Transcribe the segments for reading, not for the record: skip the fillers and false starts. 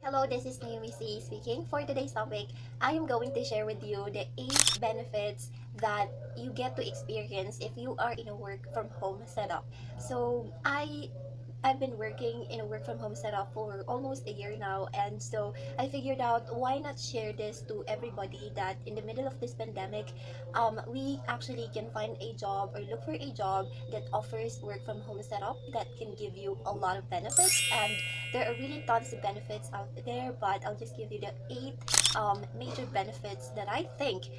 Hello, this is Nayumi Cee speaking. For today's topic, I am going to share with you the 8 benefits that you get to experience if you are in a work from home setup. I've been working in a work from home setup for almost a year now, and so I figured out why not share this to everybody that in the middle of this pandemic, we actually can find a job or look for a job that offers work from home setup that can give you a lot of benefits. And there are really tons of benefits out there, but I'll just give you the 8 major benefits that I think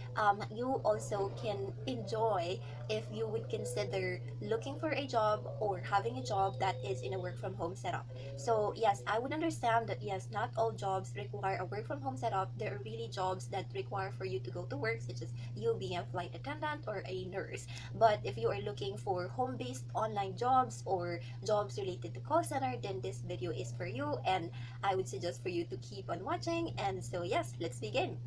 you also can enjoy if you would consider looking for a job or having a job that is in a work from home setup. So yes, I would understand that yes, not all jobs require a work from home setup. There are really jobs that require for you to go to work, such as you being a flight attendant or a nurse. But if you are looking for home-based online jobs or jobs related to call center, then this video is for you, and I would suggest for you to keep on watching. And so yes, let's begin.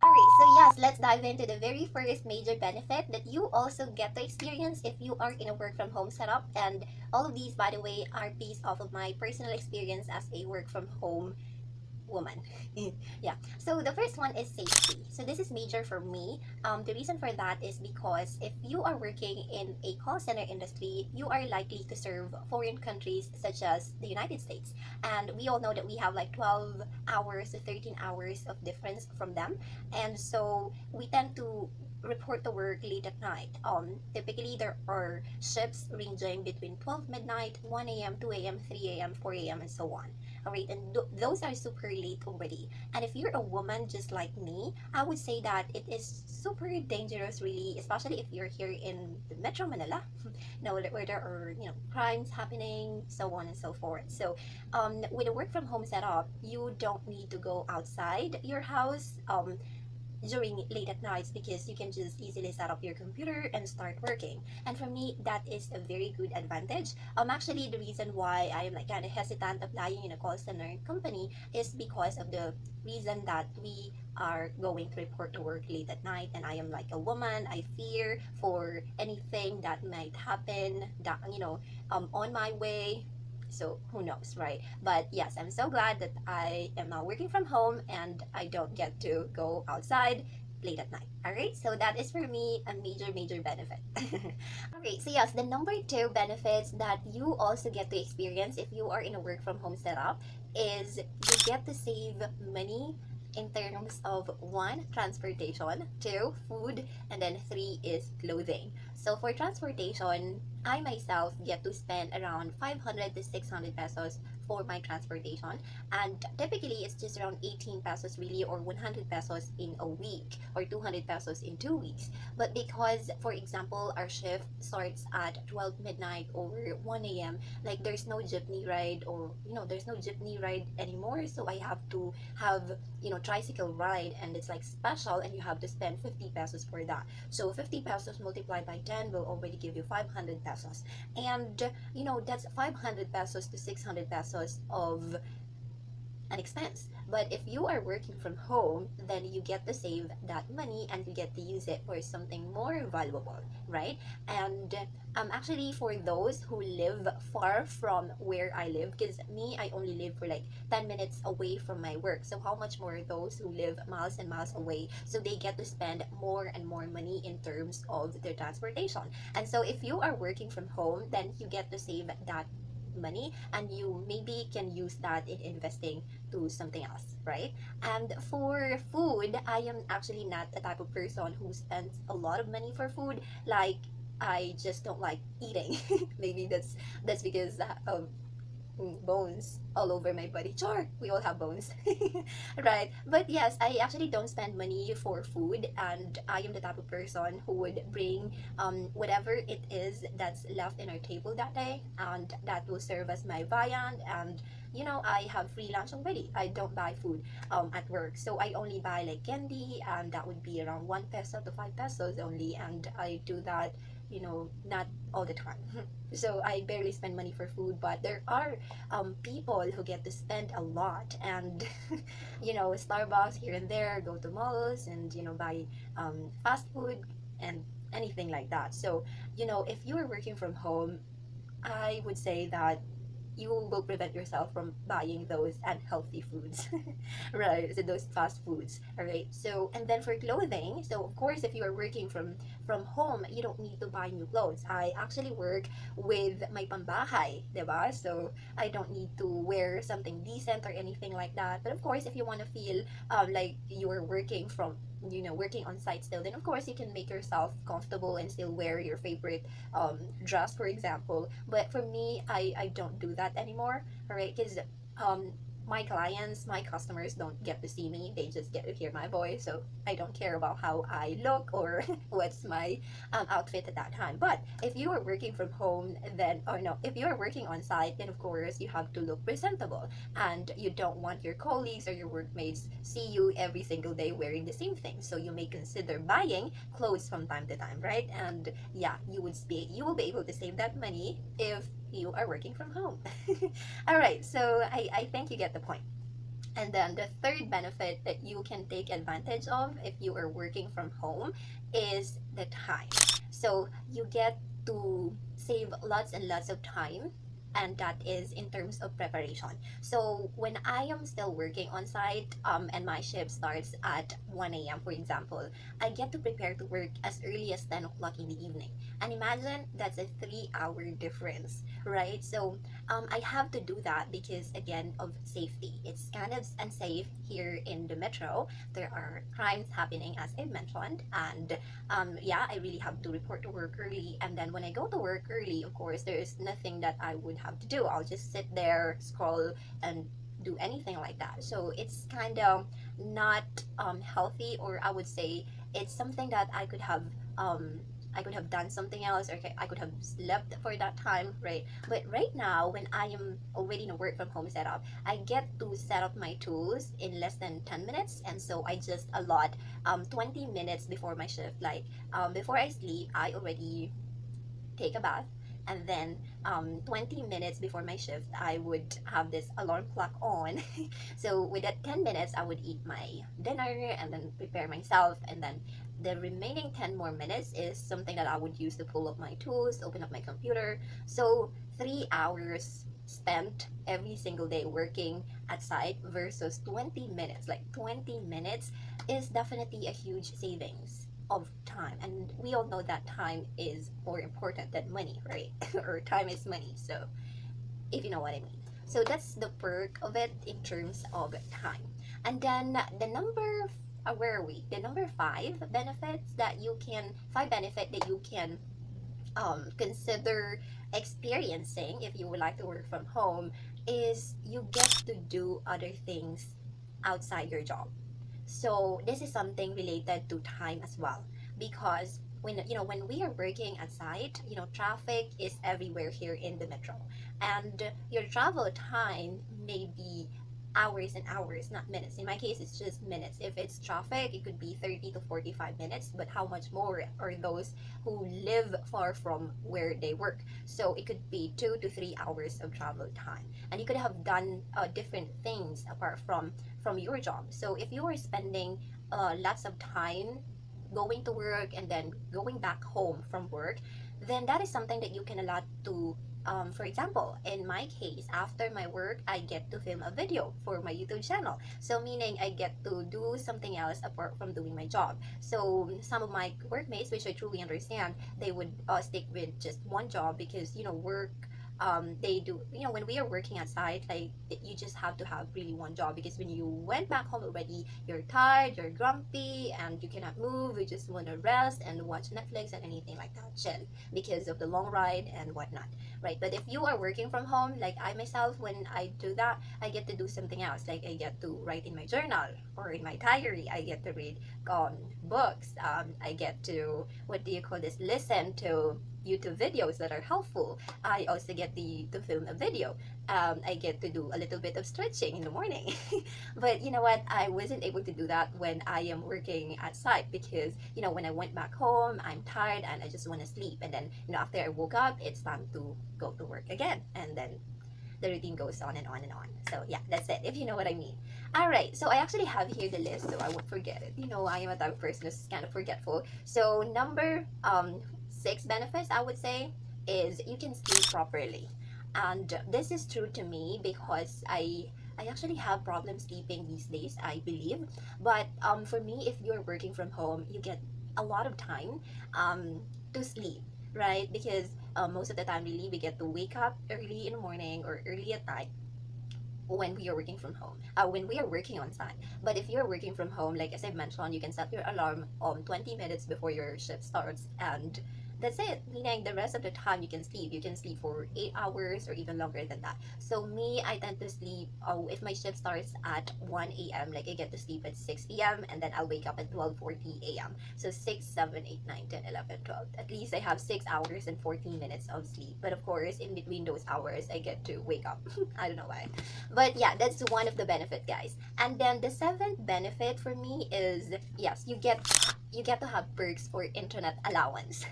Alright, so yes, let's dive into the very first major benefit that you also get to experience if you are in a work from home setup. And all of these, by the way, are based off of my personal experience as a work from home woman. Yeah, so the first one is safety. So this is major for me. The reason for that is because if you are working in a call center industry, you are likely to serve foreign countries such as the United States, and we all know that we have like 12 hours to 13 hours of difference from them, and so we tend to report to work late at night. Typically there are shifts ranging between 12 midnight, 1 a.m., 2 a.m., 3 a.m., 4 a.m., and so on. All right, and those are super late already. And if you're a woman just like me, I would say that it is super dangerous, really, especially if you're here in the Metro Manila, where there are crimes happening, so on and so forth. So, with a work from home setup, you don't need to go outside your house. During late at nights, because you can just easily set up your computer and start working. And for me, that is a very good advantage. Actually, the reason why I am like kind of hesitant applying in a call center company is because of the reason that we are going to report to work late at night, and I am like a woman. I fear for anything that might happen that on my way. So who knows, right? But yes, I'm so glad that I am now working from home and I don't get to go outside late at night. All right, so that is for me a major benefit. All right, so yes, the number 2 benefits that you also get to experience if you are in a work from home setup is you get to save money in terms of 1, transportation, 2, food, and then 3 is clothing. So for transportation, I myself get to spend around 500 to 600 pesos for my transportation, and typically it's just around 18 pesos really, or 100 pesos in a week, or 200 pesos in 2 weeks. But because, for example, our shift starts at 12 midnight or 1 a.m., like there's no jeepney ride, or there's no jeepney ride anymore, so I have to have tricycle ride, and it's like special, and you have to spend 50 pesos for that. So 50 pesos multiplied by 10 will already give you 500 pesos, and that's 500 pesos to 600 pesos of an expense. But if you are working from home, then you get to save that money and you get to use it for something more valuable, right? And actually, for those who live far from where I live, because me, I only live for like 10 minutes away from my work. So how much more those who live miles and miles away? So they get to spend more and more money in terms of their transportation. And so if you are working from home, then you get to save that money, and you maybe can use that in investing to something else, right? And for food, I am actually not the type of person who spends a lot of money for food. Like, I just don't like eating. Maybe that's because of bones all over my body. Sure, we all have bones. Right? But yes, I actually don't spend money for food, and I am the type of person who would bring whatever it is that's left in our table that day, and that will serve as my viand. And I have free lunch already. I don't buy food at work, so I only buy like candy, and that would be around 1 peso to 5 pesos only, and I do that not all the time. So I barely spend money for food, but there are people who get to spend a lot, and Starbucks here and there, go to malls, and buy fast food and anything like that. So, if you are working from home, I would say that you will prevent yourself from buying those unhealthy foods, right? So those fast foods, all right? So, and then for clothing, so of course, if you are working from home, you don't need to buy new clothes. I actually work with my pambahay, diba? So I don't need to wear something decent or anything like that. But of course, if you want to feel like you're working from working on site still, then of course you can make yourself comfortable and still wear your favorite dress, for example. But for me, I don't do that anymore, all right? Because um, my clients, my customers don't get to see me, they just get to hear my voice. So I don't care about how I look or what's my outfit at that time. But if you are working from home, then, or no, if you are working on site, then of course you have to look presentable, and you don't want your colleagues or your workmates see you every single day wearing the same thing. So you may consider buying clothes from time to time, right? And yeah, you will be able to save that money if you are working from home. All right, so I think you get the point. And then the third benefit that you can take advantage of if you are working from home is the time. So you get to save lots and lots of time, and that is in terms of preparation. So when I am still working on site, and my shift starts at 1 a.m., for example, I get to prepare to work as early as 10 o'clock in the evening. And imagine that's a 3-hour difference, right? So I have to do that because, again, of safety. It's kind of unsafe here in the metro. There are crimes happening, as I mentioned, and yeah, I really have to report to work early. And then when I go to work early, of course, there is nothing that I would have to do. I'll just sit there, scroll, and do anything like that. So it's kind of not healthy, or I would say it's something that I could have done something else, or I could have slept for that time, right? But right now, when I am already in a work from home setup, I get to set up my tools in less than 10 minutes. And so I just allot 20 minutes before my shift. Like before I sleep, I already take a bath, and then 20 minutes before my shift, I would have this alarm clock on. So with that 10 minutes, I would eat my dinner and then prepare myself, and then the remaining 10 more minutes is something that I would use to pull up my tools, open up my computer. So 3 hours spent every single day working at site versus 20 minutes. Like 20 minutes is definitely a huge savings of time, and we all know that time is more important than money, right? Or time is money, so if you know what I mean. So that's the perk of it in terms of time. And then the number where are we? The number five benefit that you can consider experiencing if you would like to work from home is you get to do other things outside your job. So this is something related to time as well, because when we are working at site, traffic is everywhere here in the metro, and your travel time may be hours and hours, not minutes. In my case, it's just minutes. If it's traffic, it could be 30 to 45 minutes, but how much more are those who live far from where they work? So it could be 2 to 3 hours of travel time, and you could have done different things apart from your job. So if you are spending lots of time going to work and then going back home from work, then that is something that you can allot to. For example, in my case, after my work, I get to film a video for my YouTube channel. So meaning I get to do something else apart from doing my job. So some of my workmates, which I truly understand, they would stick with just one job because work. They do, when we are working outside, like you just have to have really one job, because when you went back home already, you're tired, you're grumpy, and you cannot move. You just want to rest and watch Netflix and anything like that, chill, because of the long ride and whatnot, right? But if you are working from home, like I myself, when I do that, I get to do something else. Like I get to write in my journal or in my diary. I get to read books. I get to, what do you call this, listen to YouTube videos that are helpful. I also get to film a video. I get to do a little bit of stretching in the morning. But you know what? I wasn't able to do that when I am working at site, because when I went back home, I'm tired and I just want to sleep. And then after I woke up, it's time to go to work again, and then the routine goes on and on and on. So yeah, that's it, if you know what I mean. Alright, so I actually have here the list so I won't forget it. You know, I am a type of person who's kind of forgetful. So number 6 benefits I would say is you can sleep properly. And this is true to me because I actually have problems sleeping these days, I believe. But for me, if you're working from home, you get a lot of time to sleep, right? Because most of the time, really, we get to wake up early in the morning or early at night when we are working from home, when we are working on site. But if you're working from home, like as I've mentioned, you can set your alarm 20 minutes before your shift starts, and that's it. Meaning the rest of the time you can sleep. You can sleep for 8 hours or even longer than that. So me, I tend to sleep. If my shift starts at 1 a.m., like I get to sleep at 6 p.m. and then I'll wake up at 12:40 a.m. So 6, 7, 8, 9, 10, 11, 12. At least I have 6 hours and 14 minutes of sleep. But of course, in between those hours, I get to wake up. I don't know why. But yeah, that's one of the benefits, guys. And then the seventh benefit for me is, yes, you get to have perks for internet allowance.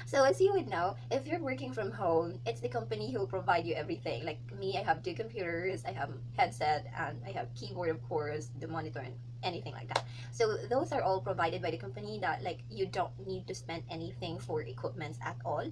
So as you would know, if you're working from home, it's the company who will provide you everything. Like me, I have 2 computers, I have headset, and I have keyboard, of course, the monitor, and anything like that. So those are all provided by the company, that like you don't need to spend anything for equipments at all.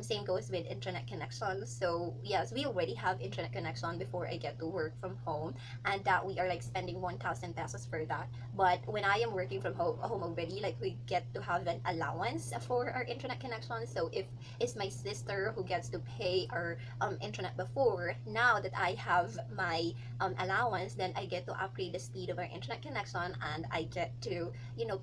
Same goes with internet connection. So yes, we already have internet connection before I get to work from home, and that we are like spending 1,000 pesos for that. But when I am working from home already, like we get to have an allowance for our internet connection. So if it's my sister who gets to pay our internet before, now that I have my allowance, then I get to upgrade the speed of our internet connection, and I get to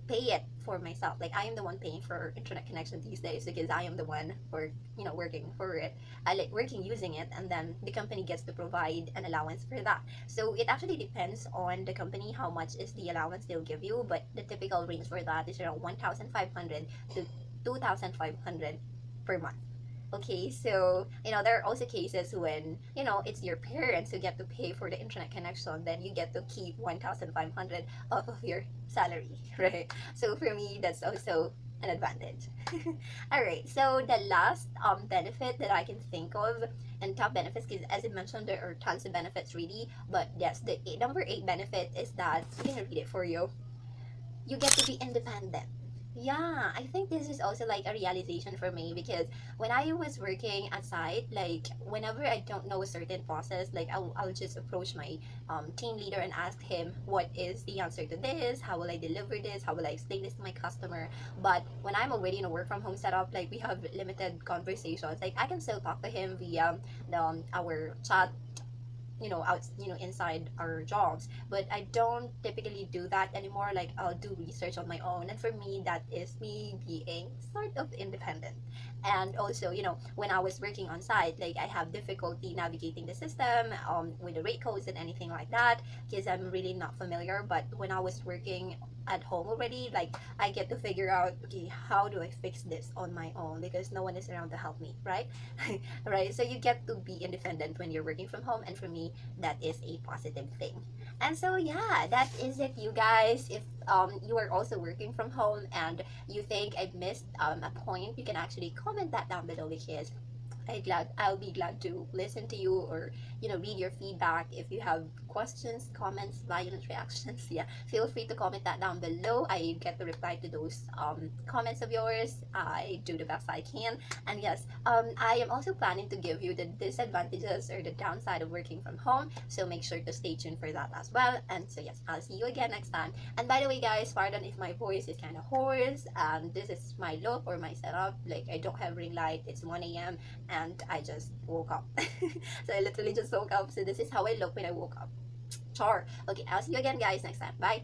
pay it for myself. Like I am the one paying for internet connection these days because I am the one for working for it. I like working using it, and then the company gets to provide an allowance for that. So it actually depends on the company how much is the allowance they'll give you, but the typical range for that is around 1,500 to 2,500 per month. Okay, so there are also cases when it's your parents who get to pay for the internet connection, then you get to keep 1,500 off of your salary, right? So for me, that's also an advantage. All right, so the last benefit that I can think of, and top benefits, because as I mentioned, there are tons of benefits really, but yes, the number 8 benefit is that, I'm gonna read it for you. You get to be independent. Yeah, I think this is also like a realization for me, because when I was working at site, like whenever I don't know a certain process, like I'll just approach my team leader and ask him what is the answer to this, how will I deliver this, how will I explain this to my customer. But when I'm already in a work from home setup, like we have limited conversations, like I can still talk to him via our chat, inside our jobs, but I don't typically do that anymore. Like I'll do research on my own, and for me that is me being sort of independent. And also, when I was working on site, like I have difficulty navigating the system with the rate codes and anything like that, because I'm really not familiar. But when I was working at home already, like I get to figure out, okay, how do I fix this on my own, because no one is around to help me, right? Right, so you get to be independent when you're working from home, and for me that is a positive thing. And so yeah, that is it, you guys. If you are also working from home and you think I missed a point, you can actually comment that down below, because I'll be glad to listen to you, or read your feedback. If you have questions, comments, violent reactions, yeah, feel free to comment that down below. I get to reply to those comments of yours. I do the best I can. And yes, I am also planning to give you the disadvantages or the downside of working from home, so make sure to stay tuned for that as well. And so yes, I'll see you again next time. And by the way, guys, pardon if my voice is kind of hoarse. This is my look or my setup. Like I don't have ring light. It's 1 a.m. and I just woke up. So I literally just woke up. So this is how I look when I woke up. Sure. Okay, I'll see you again, guys, next time. Bye.